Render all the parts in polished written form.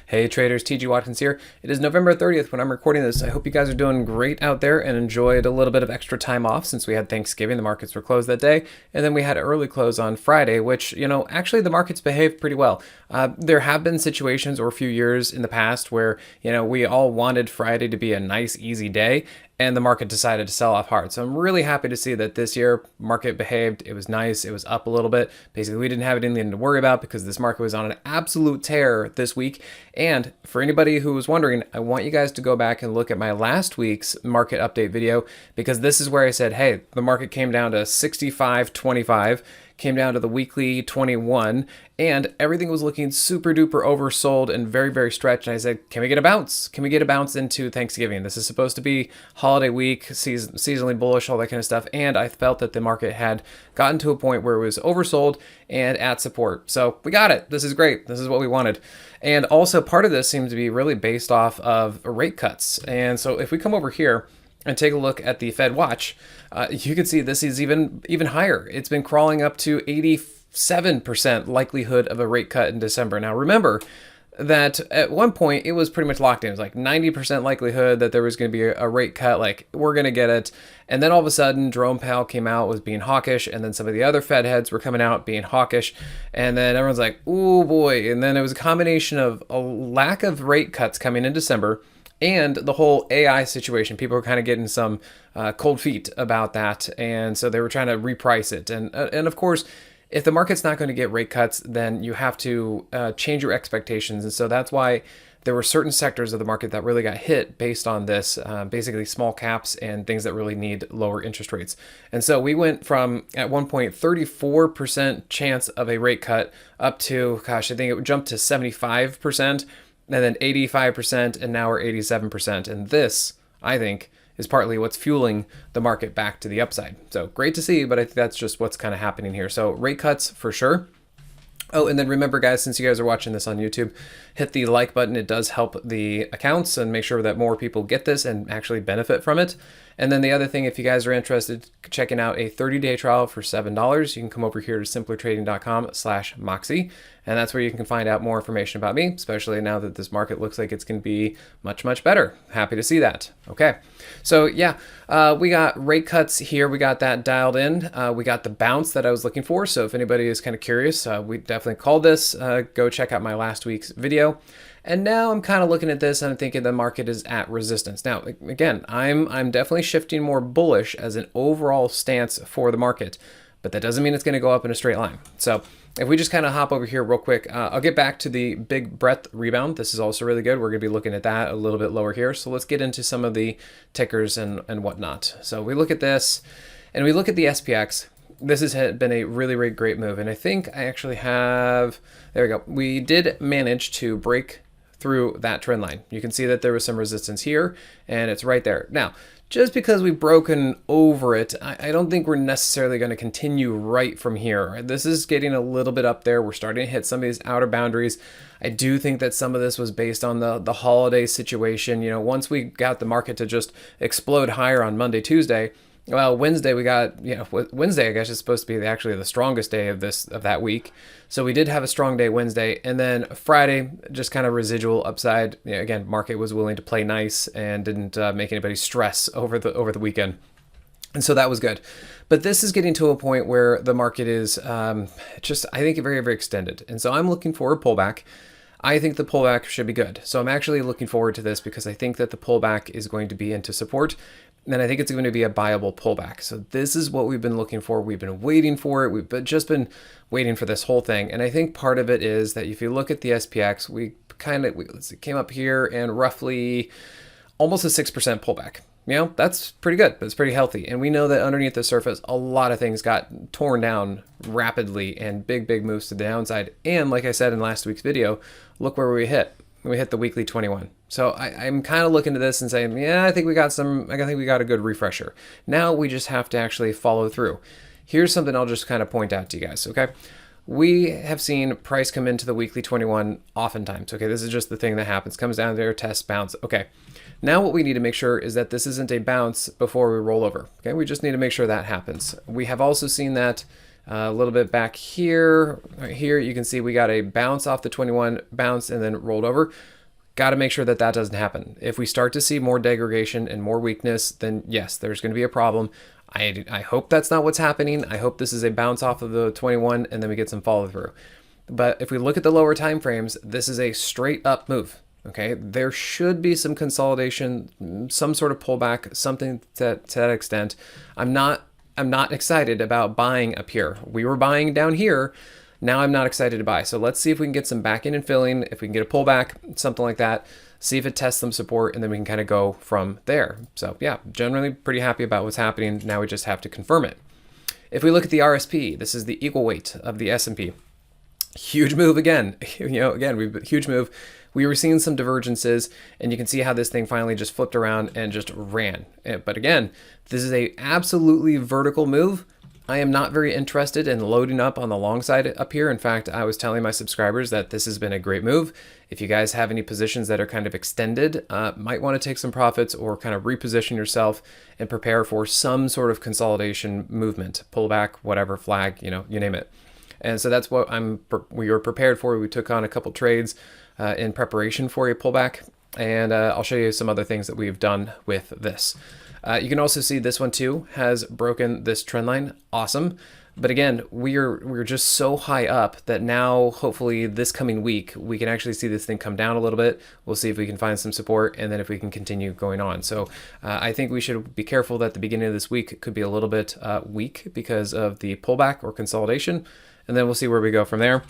Hey traders, TG Watkins here. It is November 30th when I'm recording this. I hope you guys are doing great out there and enjoyed a little bit of extra time off since we had Thanksgiving. The markets were closed that day. And then we had an early close on Friday, which, actually the markets behaved pretty well. There have been situations or a few years in the past where, we all wanted Friday to be a nice, easy day, and the market decided to sell off hard. So I'm really happy to see that this year market behaved. It was nice. It was up a little bit. Basically, we didn't have anything to worry about because this market was on an absolute tear this week. And for anybody who was wondering, I want you guys to go back and look at my last week's market update video, because this is where I said, hey, the market came down to 65.25, came down to the weekly 21, and everything was looking super duper oversold and very, very stretched. And I said, can we get a bounce? Can we get a bounce into Thanksgiving? This is supposed to be holiday week, seasonally bullish, all that kind of stuff. And I felt that the market had gotten to a point where it was oversold and at support. So we got it. This is great. This is what we wanted. And also part of this seems to be really based off of rate cuts. And so if we come over here and take a look at the Fed watch, you can see this is even higher. It's been crawling up to 87% likelihood of a rate cut in December. Now remember that at one point it was pretty much locked in. It was like 90% likelihood that there was going to be a rate cut, like we're going to get it. And then all of a sudden Jerome Powell came out was being hawkish, and then some of the other Fed heads were coming out being hawkish, and then everyone's like, oh boy. And then it was a combination of a lack of rate cuts coming in December and the whole AI situation. People were kind of getting some cold feet about that, and so they were trying to reprice it. And of course, if the market's not going to get rate cuts, then you have to change your expectations. And so that's why there were certain sectors of the market that really got hit based on this, basically small caps and things that really need lower interest rates. And so we went from, at one point, 34% chance of a rate cut up to, gosh, I think it jumped to 75%. And then 85%, and now we're 87%. And this, I think, is partly what's fueling the market back to the upside. So great to see, but I think that's just what's kind of happening here. So rate cuts for sure. Oh, and then remember, guys, since you guys are watching this on YouTube, hit the like button. It does help the accounts and make sure that more people get this and actually benefit from it. And then the other thing, if you guys are interested checking out a 30-day trial for $7, you can come over here to simplertrading.com/Moxie. And that's where you can find out more information about me, especially now that this market looks like it's going to be much, much better. Happy to see that. Okay. So yeah, we got rate cuts here. We got that dialed in. We got the bounce that I was looking for. So if anybody is kind of curious, we definitely called this. Go check out my last week's video. And now I'm kind of looking at this and I'm thinking the market is at resistance. Now, again, I'm definitely shifting more bullish as an overall stance for the market, but that doesn't mean it's going to go up in a straight line. So if we just kind of hop over here real quick, I'll get back to the big breadth rebound. This is also really good. We're going to be looking at that a little bit lower here. So let's get into some of the tickers and whatnot. So we look at this and we look at the SPX. This has been a really, really great move. And I think I actually have, there we go. We did manage to break through that trend line. You can see that there was some resistance here and it's right there. Now, just because we've broken over it, I don't think we're necessarily going to continue right from here. This is getting a little bit up there. We're starting to hit some of these outer boundaries. I do think that some of this was based on the holiday situation. Once we got the market to just explode higher on Monday, Tuesday, well, Wednesday we got, Wednesday I guess is supposed to be actually the strongest day of that week. So we did have a strong day Wednesday, and then Friday just kind of residual upside. Again, market was willing to play nice and didn't make anybody stress over the weekend. And so that was good. But this is getting to a point where the market is just, I think, very, very extended. And so I'm looking for a pullback. I think the pullback should be good. So I'm actually looking forward to this because I think that the pullback is going to be into support. And I think it's going to be a buyable pullback. So this is what we've been looking for. We've been waiting for it. We've just been waiting for this whole thing. And I think part of it is that if you look at the SPX, we came up here and roughly almost a 6% pullback. That's pretty good. That's pretty healthy. And we know that underneath the surface, a lot of things got torn down rapidly and big moves to the downside. And like I said in last week's video, look where we hit. We hit the weekly 21. So I'm kind of looking at this and saying, yeah, I think we got a good refresher. Now we just have to actually follow through. Here's something I'll just kind of point out to you guys, okay? We have seen price come into the weekly 21 oftentimes, okay? This is just the thing that happens. Comes down there, test, bounce, okay. Now what we need to make sure is that this isn't a bounce before we roll over, okay? We just need to make sure that happens. We have also seen that a little bit back here. Right here, you can see we got a bounce off the 21, bounce, and then rolled over. got to make sure that that doesn't happen. If we start to see more degradation and more weakness, then yes, there's going to be a problem. I hope that's not what's happening. I hope this is a bounce off of the 21 and then we get some follow through. But if we look at the lower time frames, this is a straight up move. Okay, there should be some consolidation, some sort of pullback, something to that extent. I'm not excited about buying up here. We were buying down here. Now I'm not excited to buy. So let's see if we can get some back in and filling, if we can get a pullback, something like that, see if it tests some support, and then we can kind of go from there. So yeah, generally pretty happy about what's happening. Now we just have to confirm it. If we look at the RSP, this is the equal weight of the S&P. Huge move again. Huge move. We were seeing some divergences, and you can see how this thing finally just flipped around and just ran. But again, this is a absolutely vertical move. I am not very interested in loading up on the long side up here. In fact, I was telling my subscribers that this has been a great move. If you guys have any positions that are kind of extended, might want to take some profits or kind of reposition yourself and prepare for some sort of consolidation movement, pullback, whatever, flag, you name it. And so that's what we were prepared for. We took on a couple trades in preparation for a pullback, and I'll show you some other things that we've done with this. You can also see this one too has broken this trend line. Awesome. But again, we're just so high up that now hopefully this coming week we can actually see this thing come down a little bit. We'll see if we can find some support, and then if we can continue going on. So I think we should be careful that the beginning of this week could be a little bit weak because of the pullback or consolidation, and then we'll see where we go from there.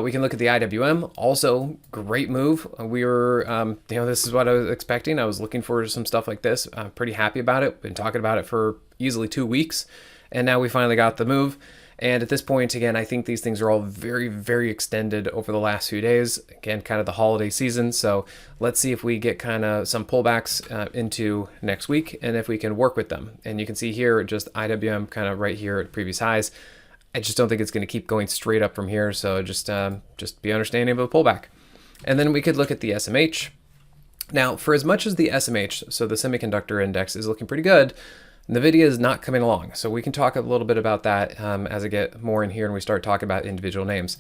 We can look at the IWM, also great move. We were, this is what I was expecting. I was looking for some stuff like this. I'm pretty happy about it. Been talking about it for easily 2 weeks, and now we finally got the move. And at this point, again, I think these things are all very, very extended over the last few days. Again, kind of the holiday season. So let's see if we get kind of some pullbacks into next week, and if we can work with them. And you can see here, just IWM kind of right here at previous highs. I just don't think it's going to keep going straight up from here. So just be understanding of a pullback. And then we could look at the SMH. Now, for as much as the SMH, so the semiconductor index, is looking pretty good, NVIDIA is not coming along. So we can talk a little bit about that as I get more in here and we start talking about individual names.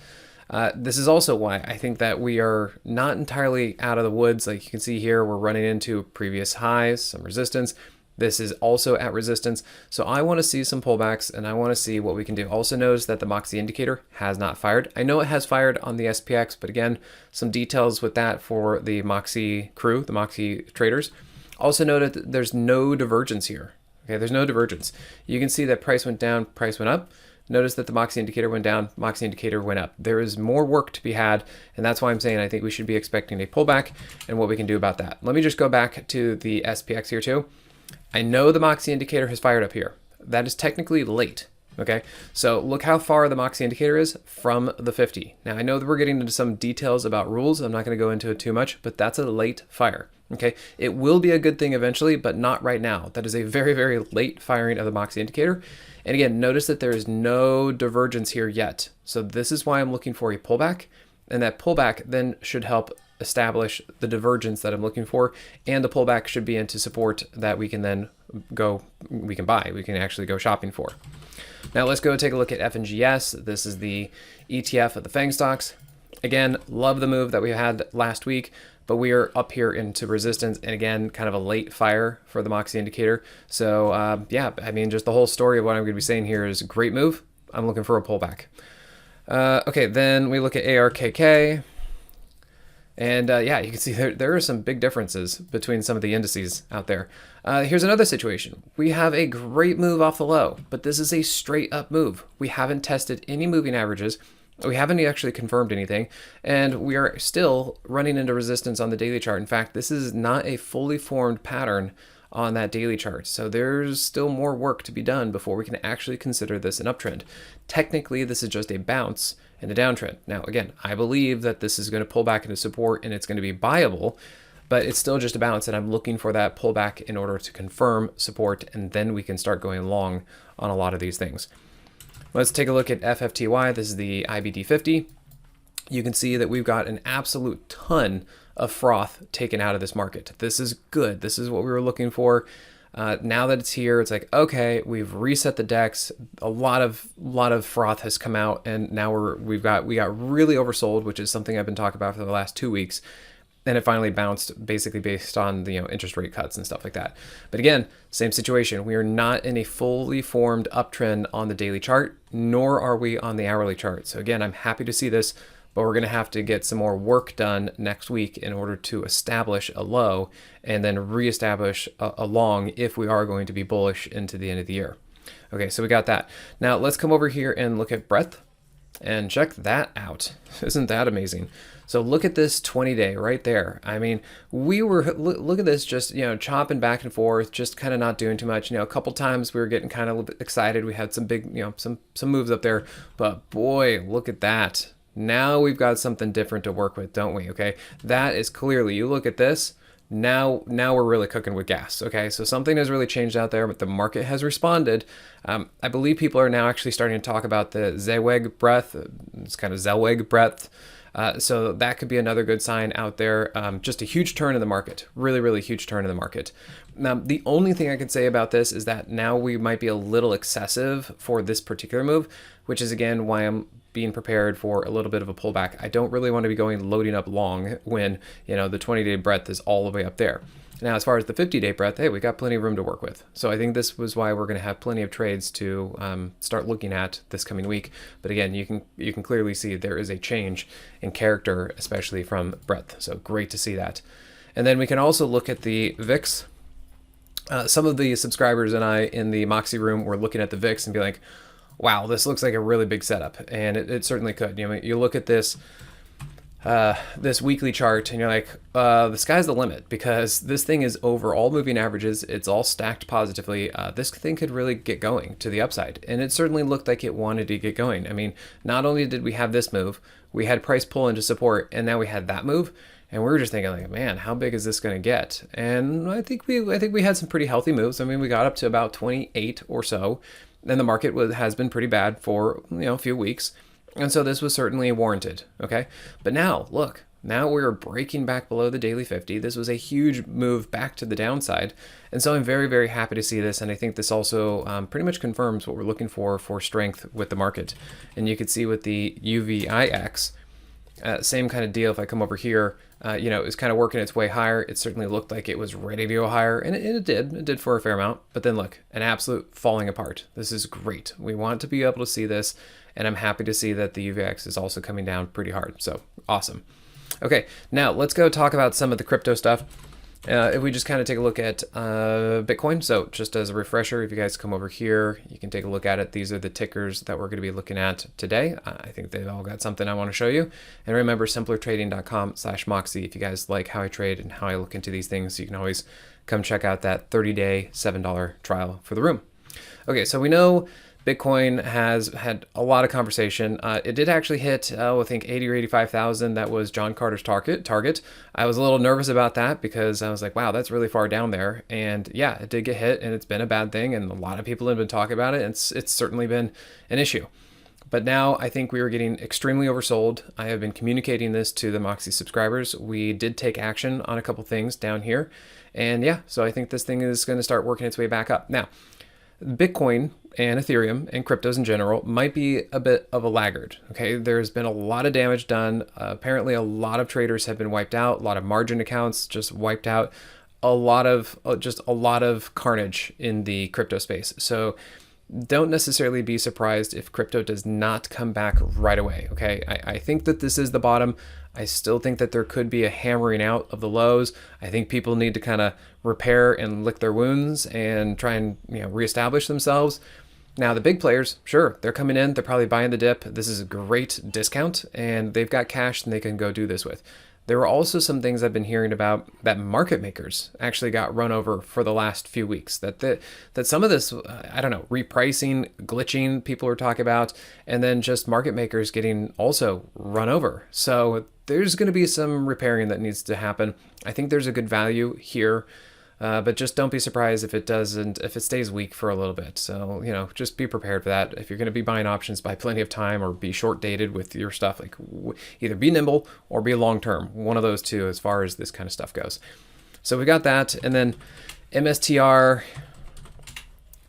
This is also why I think that we are not entirely out of the woods. Like you can see here, we're running into previous highs, some resistance. This is also at resistance. So I want to see some pullbacks, and I want to see what we can do. Also notice that the Moxie Indicator has not fired. I know it has fired on the SPX, but again, some details with that for the Moxie crew, the Moxie traders. Also noted that there's no divergence here. Okay, there's no divergence. You can see that price went down, price went up. Notice that the Moxie Indicator went down, Moxie Indicator went up. There is more work to be had, and that's why I'm saying I think we should be expecting a pullback and what we can do about that. Let me just go back to the SPX here too. I know the Moxie Indicator has fired up here. That is technically late, okay? So look how far the Moxie Indicator is from the 50. Now, I know that we're getting into some details about rules. I'm not going to go into it too much, but that's a late fire, okay? It will be a good thing eventually, but not right now. That is a very, very late firing of the Moxie Indicator. And again, notice that there is no divergence here yet. So this is why I'm looking for a pullback, and that pullback then should help establish the divergence that I'm looking for, and the pullback should be into support that we can then we can actually go shopping for. Now let's go take a look at FNGS. This is the ETF of the FANG stocks. Again, love the move that we had last week, but we are up here into resistance, and again, kind of a late fire for the Moxie Indicator. So yeah, I mean, just the whole story of what I'm going to be saying here is a great move. I'm looking for a pullback. Okay, then we look at ARKK. And yeah, you can see there are some big differences between some of the indices out there. Here's another situation. We have a great move off the low, but this is a straight up move. We haven't tested any moving averages. We haven't actually confirmed anything, and we are still running into resistance on the daily chart. In fact, this is not a fully formed pattern on that daily chart. So there's still more work to be done before we can actually consider this an uptrend. Technically, this is just a bounce and a downtrend. Now, again, I believe that this is going to pull back into support and it's going to be buyable, but it's still just a bounce, and I'm looking for that pullback in order to confirm support, and then we can start going long on a lot of these things. Let's take a look at FFTY. This is the IBD50. You can see that we've got an absolute ton of froth taken out of this market. This is good. This is what we were looking for. Now that it's here, it's like, okay, we've reset the decks. A lot of froth has come out, and now we got really oversold, which is something I've been talking about for the last 2 weeks. and it finally bounced basically based on the interest rate cuts and stuff like that. But again, same situation. We are not in a fully formed uptrend on the daily chart, nor are we on the hourly chart. So again, I'm happy to see this, but we're going to have to get some more work done next week in order to establish a low and then reestablish a long if we are going to be bullish into the end of the year. Okay, so we got that. Now let's come over here and look at breadth and check that out. Isn't that amazing? So look at this 20-day right there. I mean, we were, look at this, just, chopping back and forth, just kind of not doing too much. A couple times we were getting kind of a little bit excited. We had some big, some moves up there, but boy, look at that. Now we've got something different to work with, don't we? Okay, that is clearly, you look at this, now we're really cooking with gas. Okay, so something has really changed out there, but the market has responded. I believe people are now actually starting to talk about the Zellweg breadth. It's kind of Zellweg breadth. So that could be another good sign out there. Just a huge turn in the market, really huge turn in the market. Now, the only thing I can say about this is that now we might be a little excessive for this particular move, which is again why I'm being prepared for a little bit of a pullback. I don't really want to be loading up long when, the 20-day breadth is all the way up there. Now, as far as the 50-day breadth, hey, we got plenty of room to work with. So I think this was why we're going to have plenty of trades to start looking at this coming week. But again, you can clearly see there is a change in character, especially from breadth. So great to see that. And then we can also look at the VIX. Some of the subscribers and I in the Moxie room were looking at the VIX and be like, wow, this looks like a really big setup. And it certainly could. You look at this weekly chart and you're like, the sky's the limit, because this thing is over all moving averages. It's all stacked positively. This thing could really get going to the upside. And it certainly looked like it wanted to get going. I mean, not only did we have this move, we had price pull into support, and now we had that move. And we were just thinking like, man, how big is this going to get? And I think we had some pretty healthy moves. I mean, we got up to about 28 or so. And the market has been pretty bad for a few weeks. And so this was certainly warranted, okay? But now, look, now we're breaking back below the daily 50. This was a huge move back to the downside. And so I'm very happy to see this. And I think this also pretty much confirms what we're looking for strength with the market. And you can see with the UVIX, same kind of deal. If I come over here, it was kind of working its way higher. It certainly looked like it was ready to go higher, and it did for a fair amount. But then look, an absolute falling apart. This is great. We want to be able to see this, and I'm happy to see that the UVX is also coming down pretty hard. So awesome. Okay, now let's go talk about some of the crypto stuff. If we just kind of take a look at Bitcoin, so just as a refresher, if you guys come over here, you can take a look at it. These are the tickers that we're going to be looking at today. I think they've all got something I want to show you. And remember, simplertrading.com/Moxie. If you guys like how I trade and how I look into these things, you can always come check out that 30-day $7 trial for the room. Okay, so we know Bitcoin has had a lot of conversation. It did actually hit, I think 80 or 85,000. That was John Carter's target. I was a little nervous about that because I was like, wow, that's really far down there. And yeah, it did get hit, and it's been a bad thing. And a lot of people have been talking about it. And it's certainly been an issue. But now I think we are getting extremely oversold. I have been communicating this to the Moxie subscribers. We did take action on a couple things down here. And yeah, so I think this thing is going to start working its way back up. Now, Bitcoin and Ethereum and cryptos in general might be a bit of a laggard. Okay, there's been a lot of damage done. Apparently, a lot of traders have been wiped out. A lot of margin accounts just wiped out. A lot of carnage in the crypto space. So don't necessarily be surprised if crypto does not come back right away. Okay, I think that this is the bottom. I still think that there could be a hammering out of the lows. I think people need to kind of repair and lick their wounds and try and reestablish themselves. Now, the big players, sure, they're coming in. They're probably buying the dip. This is a great discount, and they've got cash and they can go do this with. There were also some things I've been hearing about that market makers actually got run over for the last few weeks. That some of this, I don't know, repricing, glitching, people were talking about, and then just market makers getting also run over. So there's going to be some repairing that needs to happen. I think there's a good value here. But just don't be surprised if it stays weak for a little bit. So, just be prepared for that. If you're going to be buying options, buy plenty of time or be short dated with your stuff. Like either be nimble or be long term. One of those two as far as this kind of stuff goes. So we got that. And then MSTR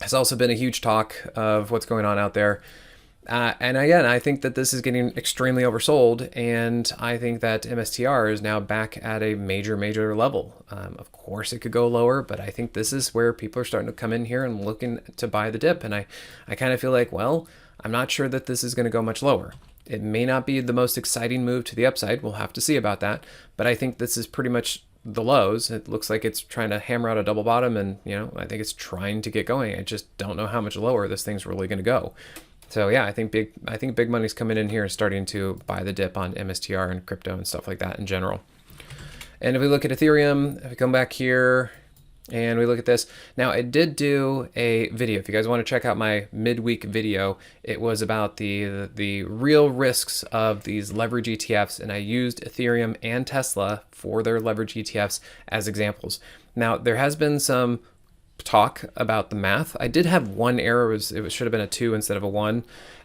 has also been a huge talk of what's going on out there. And again, I think that this is getting extremely oversold, and I think that MSTR is now back at a major level. Of course, it could go lower, but I think this is where people are starting to come in here and looking to buy the dip. And I kind of feel like, well, I'm not sure that this is going to go much lower. It may not be the most exciting move to the upside. We'll have to see about that. But I think this is pretty much the lows. It looks like it's trying to hammer out a double bottom, and I think it's trying to get going. I just don't know how much lower this thing's really going to go. So yeah, I think big money's coming in here and starting to buy the dip on MSTR and crypto and stuff like that in general. And if we look at Ethereum, if we come back here and we look at this, now I did do a video. If you guys want to check out my midweek video, it was about the real risks of these leverage ETFs, and I used Ethereum and Tesla for their leverage ETFs as examples. Now there has been some talk about the math. I did have one error. It should have been a 2 instead of a 1.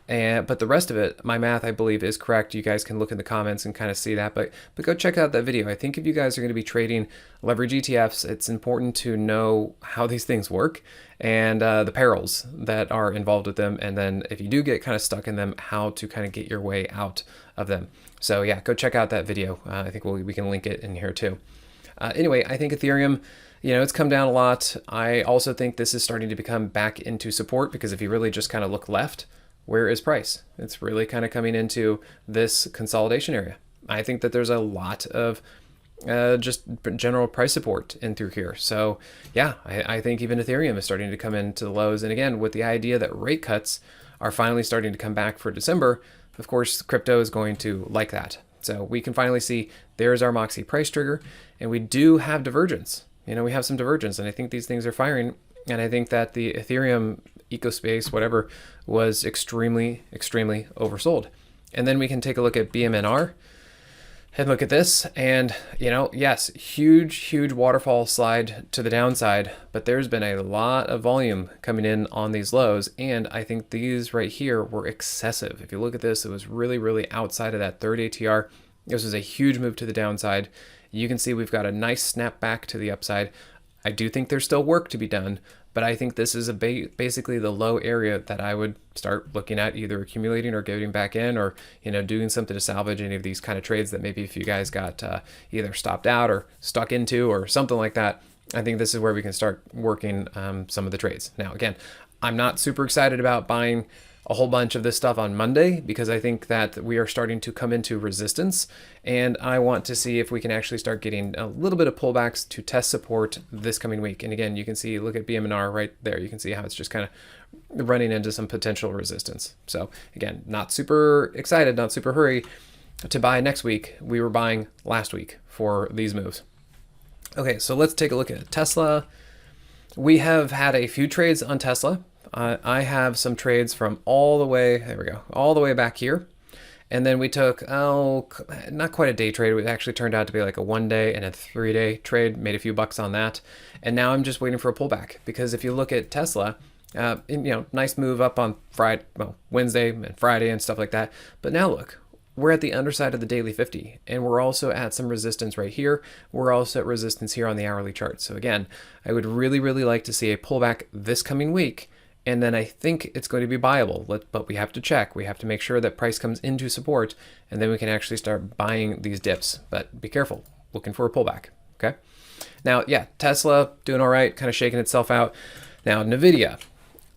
But the rest of it, my math, I believe, is correct. You guys can look in the comments and kind of see that. But go check out that video. I think if you guys are going to be trading leverage ETFs, it's important to know how these things work and the perils that are involved with them. And then if you do get kind of stuck in them, how to kind of get your way out of them. So yeah, go check out that video. I think we can link it in here too. Anyway, I think Ethereum, it's come down a lot. I also think this is starting to become back into support, because if you really just kind of look left, where is price? It's really kind of coming into this consolidation area. I think that there's a lot of just general price support in through here. So yeah, I think even Ethereum is starting to come into the lows. And again, with the idea that rate cuts are finally starting to come back for December, of course, crypto is going to like that. So we can finally see there's our Moxie price trigger, and we do have divergence. We have some divergence, and I think these things are firing. And I think that the Ethereum ecospace, whatever, was extremely oversold. And then we can take a look at BMNR and look at this. And, yes, huge waterfall slide to the downside, but there's been a lot of volume coming in on these lows. And I think these right here were excessive. If you look at this, it was really outside of that third ATR. This was a huge move to the downside. You can see we've got a nice snap back to the upside. I do think there's still work to be done, but I think this is basically the low area that I would start looking at, either accumulating or getting back in, or doing something to salvage any of these kind of trades that maybe if you guys got either stopped out or stuck into or something like that. I think this is where we can start working some of the trades. Now again, I'm not super excited about buying a whole bunch of this stuff on Monday, because I think that we are starting to come into resistance, and I want to see if we can actually start getting a little bit of pullbacks to test support this coming week. And again, you can see, look at BMNR right there. You can see how it's just kind of running into some potential resistance. So again, not super excited, not super hurry to buy next week. We were buying last week for these moves. Okay, so let's take a look at Tesla. We have had a few trades on Tesla. I have some trades from all the way back here. And then we took, not quite a day trade. It actually turned out to be like a 1 day and a 3 day trade, made a few bucks on that. And now I'm just waiting for a pullback, because if you look at Tesla, nice move up on Wednesday and Friday and stuff like that. But now look, we're at the underside of the daily 50, and we're also at some resistance right here. We're also at resistance here on the hourly chart. So again, I would really like to see a pullback this coming week. And then I think it's going to be buyable, but we have to check. We have to make sure that price comes into support, and then we can actually start buying these dips. But be careful, looking for a pullback, okay? Now, yeah, Tesla doing all right, kind of shaking itself out. Now, NVIDIA.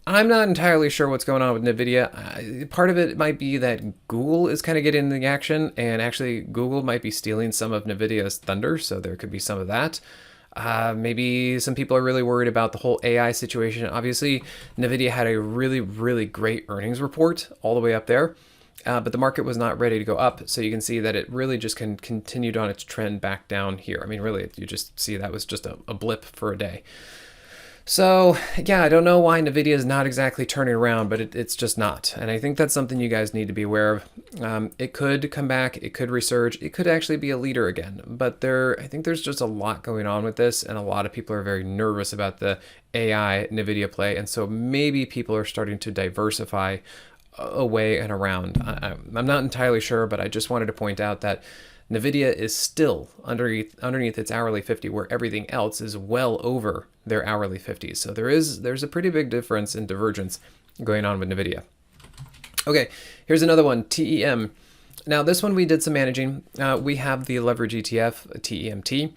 I'm not entirely sure what's going on with NVIDIA. Part of it might be that Google is kind of getting in the action, and actually Google might be stealing some of NVIDIA's thunder, so there could be some of that. Maybe some people are really worried about the whole AI situation. Obviously, NVIDIA had a really great earnings report all the way up there, but the market was not ready to go up. So you can see that it really just continued on its trend back down here. I mean, really, you just see that was just a blip for a day. So yeah, I don't know why NVIDIA is not exactly turning around, but it's just not. And I think that's something you guys need to be aware of. It could come back, it could resurge, it could actually be a leader again. But I think there's just a lot going on with this, and a lot of people are very nervous about the AI NVIDIA play. And so maybe people are starting to diversify away and around. I'm not entirely sure, but I just wanted to point out that NVIDIA is still underneath its hourly 50, where everything else is well over their hourly 50s. So there's a pretty big difference in divergence going on with NVIDIA. Okay, here's another one, TEM. Now this one we did some managing. We have the leverage ETF, TEMT.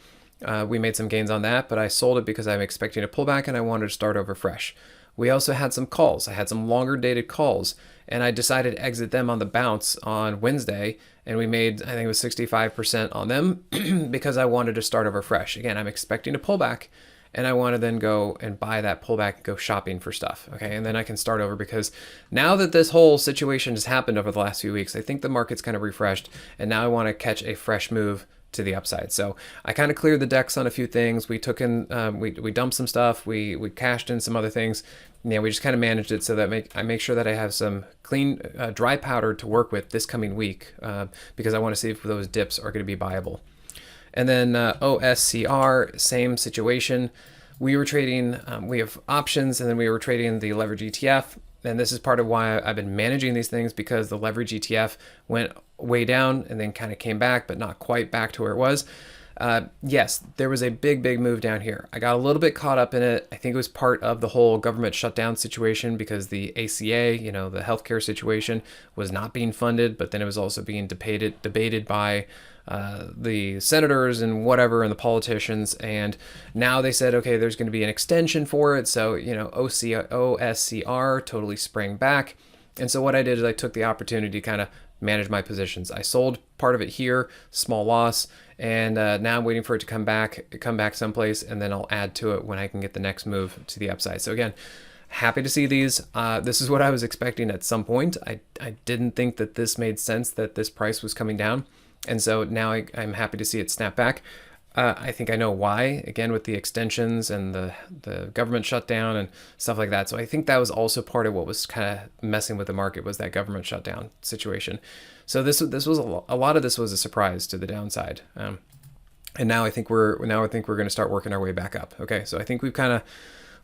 We made some gains on that, but I sold it because I'm expecting a pullback and I wanted to start over fresh. We also had some calls. I had some longer dated calls, and I decided to exit them on the bounce on Wednesday, and we made, I think it was 65% on them because I wanted to start over fresh. Again, I'm expecting a pullback, and I want to then go and buy that pullback and go shopping for stuff. Okay, and then I can start over, because now that this whole situation has happened over the last few weeks, I think the market's kind of refreshed, and now I want to catch a fresh move to the upside. So I kind of cleared the decks on a few things. We took in, we dumped some stuff. We cashed in some other things. Yeah, we just kind of managed it so that I make sure that I have some clean, dry powder to work with this coming week, because I want to see if those dips are going to be viable. And then OSCR, same situation. We were trading, we have options, and then we were trading the leverage ETF. And this is part of why I've been managing these things, because the leverage ETF went way down and then kind of came back, but not quite back to where it was. Yes, there was a big move down here. I got a little bit caught up in it. I think it was part of the whole government shutdown situation, because the ACA, the healthcare situation, was not being funded, but then it was also being debated by the senators and whatever, and the politicians. And now they said, okay, there's going to be an extension for it. So, OSCR totally sprang back. And so what I did is I took the opportunity to kind of manage my positions. I sold part of it here, small loss, and now I'm waiting for it to come back someplace, and then I'll add to it when I can get the next move to the upside. So again, happy to see these. This is what I was expecting at some point. I didn't think that this made sense, that this price was coming down. And so now I'm happy to see it snap back. I think I know why, again, with the extensions and the government shutdown and stuff like that. So I think that was also part of what was kind of messing with the market, was that government shutdown situation. So this was a lot of this was a surprise to the downside. And now I think we're going to start working our way back up. Okay, so I think we got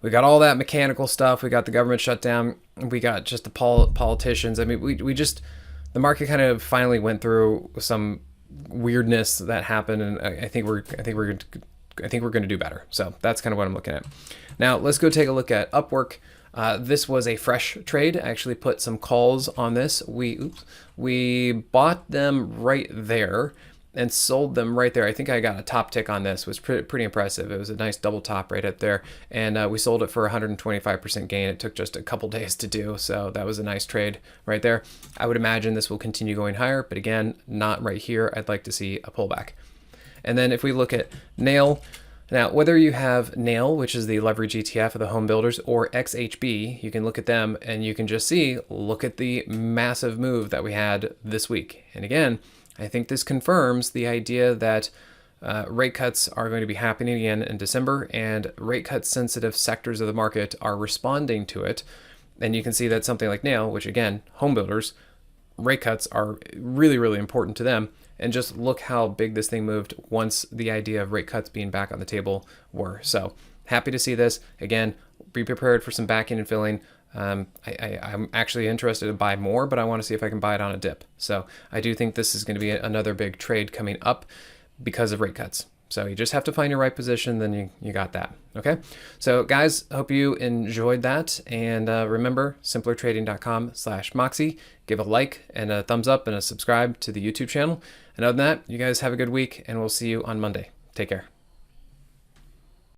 all that mechanical stuff. We got the government shutdown. We got just the politicians. I mean, the market kind of finally went through some weirdness that happened, and I think we're going to do better. So that's kind of what I'm looking at. Now let's go take a look at Upwork. This was a fresh trade. I actually put some calls on this. We bought them right there and sold them right there. I think I got a top tick on this. It was pretty impressive. It was a nice double top right up there, and we sold it for 125% gain. It took just a couple days to do, so that was a nice trade right there. I would imagine this will continue going higher, but again, not right here. I'd like to see a pullback. And then if we look at Nail, now whether you have Nail, which is the leverage ETF of the home builders, or XHB, you can look at them and you can just see, look at the massive move that we had this week. And again, I think this confirms the idea that rate cuts are going to be happening again in December, and rate cut sensitive sectors of the market are responding to it. And you can see that something like Nail, which again, home builders, rate cuts are really important to them. And just look how big this thing moved once the idea of rate cuts being back on the table were. So happy to see this. Again, be prepared for some backing and filling. I'm actually interested to buy more, but I want to see if I can buy it on a dip. So I do think this is going to be another big trade coming up because of rate cuts. So you just have to find your right position, then you got that. Okay. So guys, hope you enjoyed that. And remember, simplertrading.com/Moxie. Give a like and a thumbs up and a subscribe to the YouTube channel. And other than that, you guys have a good week, and we'll see you on Monday. Take care.